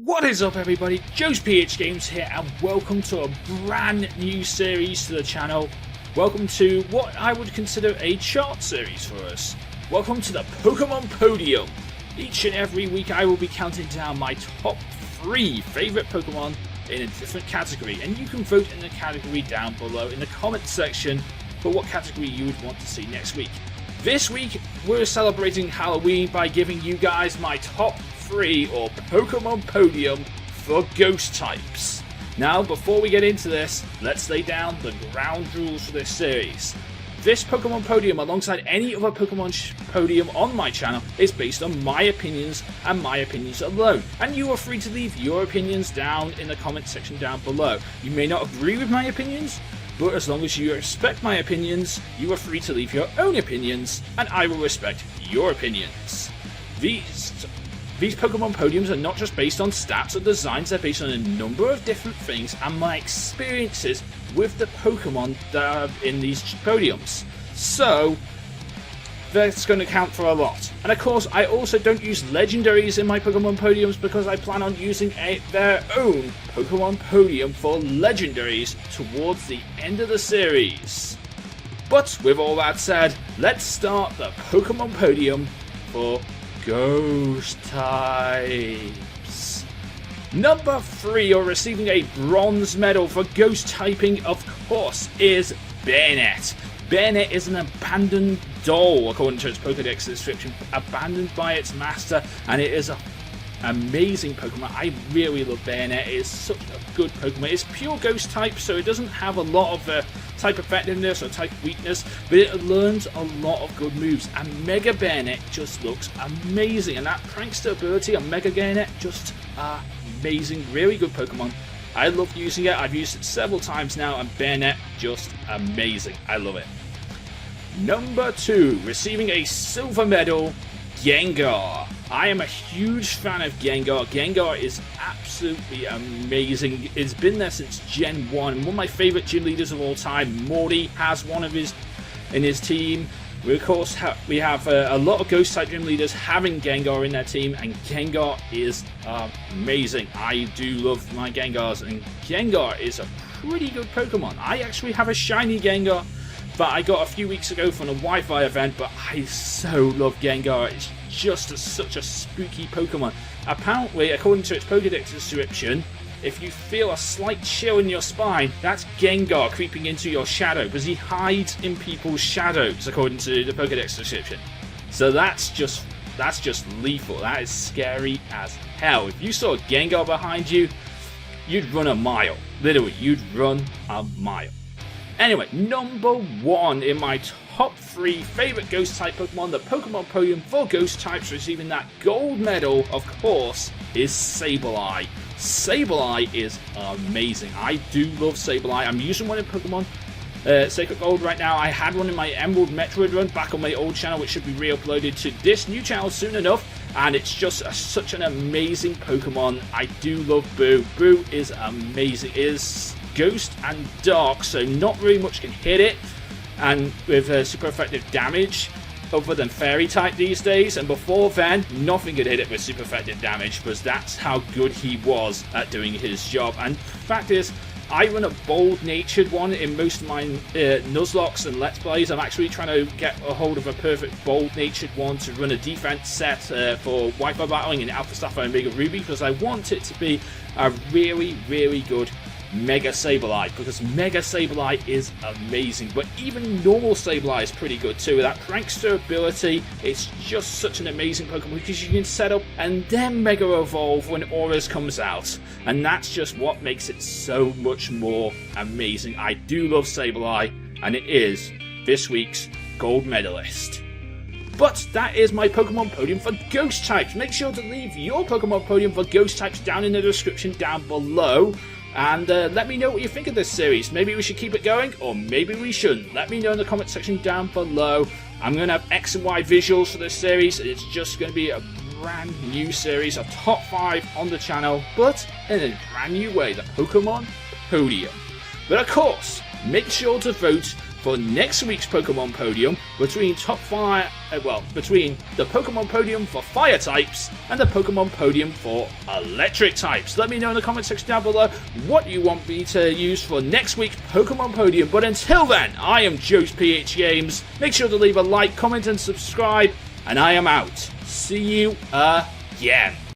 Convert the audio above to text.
What is up everybody, JoesphGames here and welcome to a brand new series to the channel. Welcome to what I would consider a chart series for us. Welcome to the Pokemon Podium. Each and every week I will be counting down my top 3 favourite Pokemon in a different category, and you can vote in the category down below in the comment section for what category you would want to see next week. This week we're celebrating Halloween by giving you guys my top 3 or Pokemon Podium for ghost types. Now before we get into this, let's lay down the ground rules for this series. This Pokemon Podium, alongside any other Pokemon Podium on my channel, is based on my opinions and my opinions alone. And you are free to leave your opinions down in the comment section down below. You may not agree with my opinions, but as long as you respect my opinions, you are free to leave your own opinions, and I will respect your opinions. These Pokemon Podiums are not just based on stats or designs, they're based on a number of different things and my experiences with the Pokemon that are in these podiums. So, that's going to count for a lot. And of course, I also don't use legendaries in my Pokemon Podiums because I plan on using their own Pokemon Podium for legendaries towards the end of the series. But with all that said, let's start the Pokemon Podium for ghost types. Number 3, or receiving a bronze medal for ghost typing, of course, is Bayonet. Bayonet is an abandoned doll, according to its Pokédex description, abandoned by its master, and it is an amazing Pokemon. I really love Bayonet. It is such a good Pokemon. It's pure ghost type, so it doesn't have a lot of type effectiveness or type weakness, but it learns a lot of good moves, and Mega Bayonet just looks amazing, and that prankster ability on Mega Bayonet, just amazing. Really good Pokemon. I love using it. I've used it several times now, and Bayonet, just amazing. I love it. Number 2, receiving a silver medal, Gengar. I am a huge fan of Gengar. Gengar is absolutely amazing. It's been there since Gen 1. One of my favourite gym leaders of all time, Morty, has one of his in his team. We of course we have a lot of ghost type gym leaders having Gengar in their team, and Gengar is amazing. I do love my Gengars, and Gengar is a pretty good Pokemon. I actually have a shiny Gengar that I got a few weeks ago from a Wi-Fi event, but I so love Gengar. It's just such a spooky Pokemon. Apparently, according to its Pokédex description, if you feel a slight chill in your spine, that's Gengar creeping into your shadow, because he hides in people's shadows, according to the Pokédex description. So that's just lethal. That is scary as hell. If you saw Gengar behind you, you'd run a mile. Literally, you'd run a mile. Anyway, number 1 in my top 3 favourite ghost type Pokemon, the Pokemon Podium for ghost types, receiving that gold medal, of course, is Sableye. Sableye is amazing. I do love Sableye. I'm using one in Pokemon Sacred Gold right now. I had one in my Emerald Metroid run back on my old channel, which should be re-uploaded to this new channel soon enough. And it's just such an amazing Pokemon. I do love Boo. Boo is amazing. It is ghost and dark, so not very much can hit it, and with super effective damage other than fairy type these days, and before then nothing could hit it with super effective damage, because that's how good he was at doing his job. And fact is, I run a bold natured one in most of my Nuzlocks and Let's Plays. I'm actually trying to get a hold of a perfect bold natured one to run a defense set for Wi-Fi battling in Alpha Sapphire and Mega Ruby, because I want it to be a really, really good Mega Sableye, because Mega Sableye is amazing, but even normal Sableye is pretty good too. That prankster ability, it's just such an amazing Pokemon, because you can set up and then Mega Evolve when Auras comes out, and that's just what makes it so much more amazing. I do love Sableye, and it is this week's gold medalist. But that is my Pokemon Podium for ghost types. Make sure to leave your Pokemon Podium for ghost types down in the description down below. And let me know what you think of this series. Maybe we should keep it going, or maybe we shouldn't. Let me know in the comment section down below. I'm going to have X and Y visuals for this series. It's just going to be a brand new series, a top 5 on the channel, but in a brand new way, the Pokemon Podium. But of course, make sure to vote for next week's Pokemon Podium between between the Pokemon Podium for fire types and the Pokemon Podium for electric types. Let me know in the comment section down below what you want me to use for next week's Pokemon Podium. But until then, I am JoesphGames. Make sure to leave a like, comment and subscribe, and I am out. See you again.